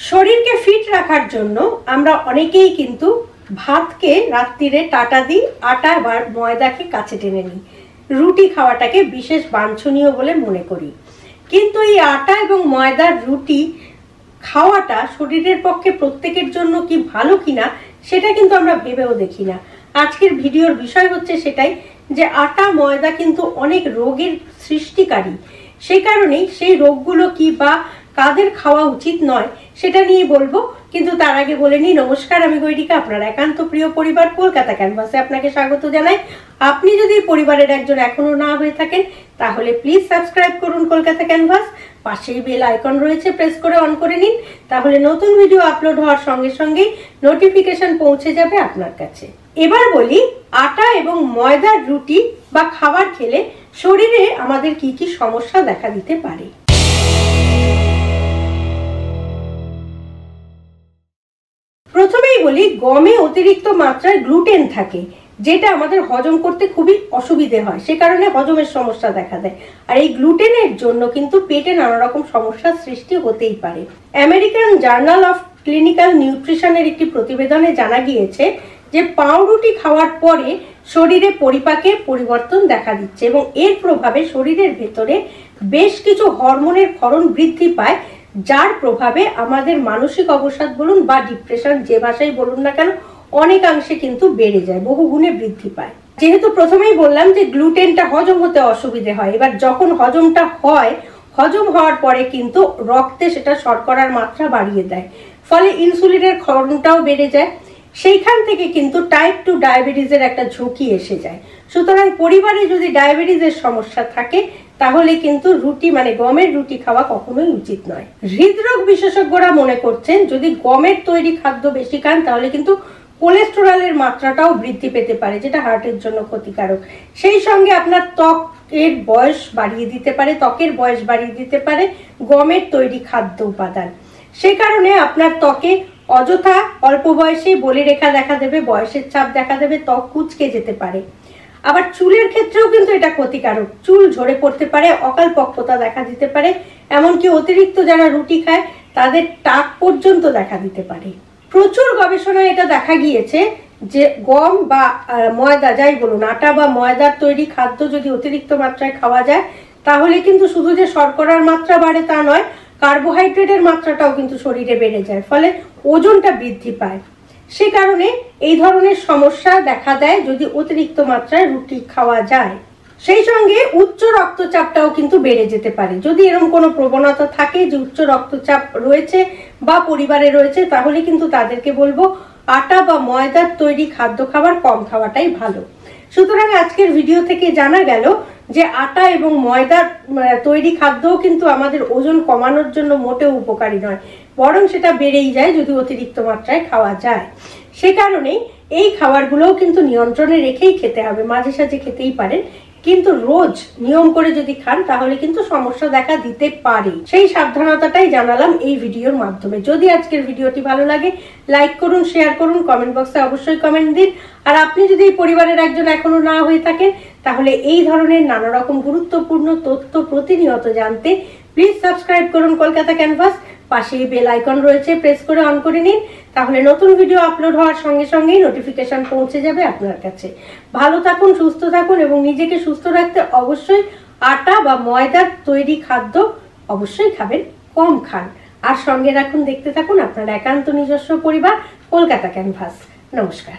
শরীরকে ফিট রাখার জন্য আমরা অনেকেই কিন্তু ভাতকে রাত্রিরে টাটা দিই, আটা বা ময়দাকে কাছে টেনে নিই, রুটি খাওয়াটাকে বিশেষ বাঞ্ছনীয় বলে মনে করি। কিন্তু এই আটা এবং ময়দার রুটি খাওয়াটা শরীরের পক্ষে প্রত্যেকের জন্য কি ভালো কিনা সেটা কিন্তু আমরা ভেবেও দেখি না। আজকের ভিডিওর বিষয় হচ্ছে সেটাই, যে আটা ময়দা কিন্তু অনেক রোগের সৃষ্টিকারী। সেই কারণেই সেই রোগগুলো কি বা কাদের খাওয়া উচিত নয় সেটা নিয়ে বলবো। কিন্তু তার আগে বলে নিই, নমস্কার, আমি গৈরিকা, আপনার একান্ত প্রিয় পরিবার কলকাতা ক্যানভাসে আপনাকে স্বাগত জানাই। আপনি যদি পরিবারের একজন এখনো না হয়ে থাকেন তাহলে প্লিজ সাবস্ক্রাইব করুন কলকাতা ক্যানভাস। পাশেই বেল আইকন রয়েছে, প্রেস করে অন করে নিন, তাহলে নতুন ভিডিও আপলোড হওয়ার সঙ্গে সঙ্গেই নোটিফিকেশন পৌঁছে যাবে আপনার কাছে। এবার বলি, আটা এবং ময়দার রুটি বা খাবার খেলে শরীরে আমাদের কি কি সমস্যা দেখা দিতে পারে। প্রথমেই বলি, গমে অতিরিক্ত মাত্রায় গ্লুটেন থাকে, যেটা আমাদের হজম করতে খুবই অসুবিধে হয়, সে কারণে হজমের সমস্যা দেখা দেয়। আর এই গ্লুটেনের জন্য কিন্তু পেটে নানা রকম সমস্যার সৃষ্টি হতেই পারে। আমেরিকান জার্নাল অফ ক্লিনিক্যাল নিউট্রিশনের একটি প্রতিবেদনে জানা গিয়েছে যে পাউরুটি খাওয়ার পরে শরীরে পরিপাকের পরিবর্তন দেখা দিচ্ছে এবং এর প্রভাবে শরীরের ভেতরে বেশ কিছু হরমোনের ক্ষরণ বৃদ্ধি পায়, যার প্রভাবে আমাদের মানসিক অবসাদ বলুন বা ডিপ্রেশন, যে ভাষাই বলুন না কেন, অনেকাংশে কিন্তু বেড়ে যায়, বহু গুণে বৃদ্ধি পায়। যেহেতু প্রথমেই বললাম যে গ্লুটেনটা হজম হতে অসুবিধে হয়, এবার যখন হজমটা হয়, হজম হওয়ার পরে কিন্তু রক্তে সেটা শর্করার মাত্রা বাড়িয়ে দেয়, ফলে ইনসুলিনের ক্ষরণটাও বেড়ে যায়। সেইখান থেকে কিন্তু টাইপ 2 ডায়াবেটিসের একটা ঝুঁকি এসে যায়। সুতরাং পরিবারে যদি ডায়াবেটিসের সমস্যা থাকে তাহলে কিন্তু রুটি মানে গমের রুটি খাওয়া কখনোই উচিত নয়। হৃদরোগ বিশেষজ্ঞরা মনে করছেন যদি গমের তৈরি খাদ্য বেশি খান তাহলে কিন্তু কোলেস্টেরলের মাত্রাটাও বৃদ্ধি পেতে পারে, যেটা হার্টের জন্য ক্ষতিকারক। সেই সঙ্গে আপনার ত্বকের বয়স বাড়িয়ে দিতে পারে, ত্বকের বয়স বাড়িয়ে দিতে পারে গমের তৈরি খাদ্য উপাদান। সে কারণে আপনার ত্বকে অযথা অল্প বয়সে বলিরেখা দেখা দেবে, বয়সের ছাপ দেখা দেবে, ত্বক কুঁচকে যেতে পারে। আবার চুলের ক্ষেত্রেও কিন্তু এটা ক্ষতিকারক, চুল ঝরে পড়তে পারে, অকাল পক্কতা দেখা দিতে পারে, এমনকি অতিরিক্ত যারা রুটি খায় তাদের টাক পর্যন্ত দেখা দিতে পারে। প্রচুর গবেষণায় এটা দেখা গিয়েছে যে গম বা ময়দা, যাই বলুন, আটা বা ময়দার তৈরি খাদ্য যদি অতিরিক্ত মাত্রায় খাওয়া যায় তাহলে কিন্তু শুধু যে শর্করার মাত্রা বাড়ে তা নয়, কার্বোহাইড্রেটের মাত্রাটাও কিন্তু শরীরে বেড়ে যায়, ফলে ওজনটা বৃদ্ধি পায়। সে কারণে এই ধরনের সমস্যা দেখা দেয় যদি অতিরিক্ত মাত্রায় রুটি খাওয়া যায়। সেই সঙ্গে উচ্চ রক্তচাপটাও কিন্তু বেড়ে যেতে পারে। যদি এরকম কোনো প্রবণতা থাকে যে উচ্চ রক্তচাপ রয়েছে বা পরিবারে রয়েছে, তাহলে কিন্তু তাদেরকে বলবো আটা বা ময়দার তৈরি খাদ্য খাবার কম খাওয়াটাই ভালো। সুতরাং আজকের ভিডিও থেকে জানা গেল যে আটা এবং ময়দার তৈরি খাদ্যও কিন্তু আমাদের ওজন কমানোর জন্য মোটেও উপকারী নয়, বরং সেটা বেড়েই যায় যদি অতিরিক্ত মাত্রায় খাওয়া যায়। সে কারণেই এই খাবারগুলোও কিন্তু নিয়ন্ত্রণে রেখেই খেতে হবে। মাঝে সাঝে খেতেই পারেন, কিন্তু রোজ নিয়ম করে যদি খান তাহলে কিন্তু সমস্যা দেখা দিতে পারে। সেই সাবধানতাটাই জানালাম এই ভিডিওর মাধ্যমে। যদি আজকের ভিডিওটি ভালো লাগে লাইক করুন, শেয়ার করুন, কমেন্ট বক্সে অবশ্যই কমেন্ট দিন। আর আপনি যদি এই পরিবারের একজন এখনো না হয়ে থাকেন তাহলে এই ধরনের নানা রকম গুরুত্বপূর্ণ তথ্য প্রতিনিয়ত জানতে প্লিজ সাবস্ক্রাইব করুন কলকাতা ক্যানভাস। পাশেই বেল আইকন রয়েছে, প্রেস করে অন করে নিন, তাহলে নতুন ভিডিও আপলোড হওয়ার সঙ্গে সঙ্গেই নোটিফিকেশন পৌঁছে যাবে আপনার কাছে। ভালো থাকুন, সুস্থ থাকুন এবং নিজেকে সুস্থ রাখতে অবশ্যই আটা বা ময়দার তৈরি খাদ্য অবশ্যই খাবেন, কম খান। আর সঙ্গে রাখুন, দেখতে থাকুন আপনার একান্ত নিজস্ব পরিবার কলকাতা ক্যানভাস। নমস্কার।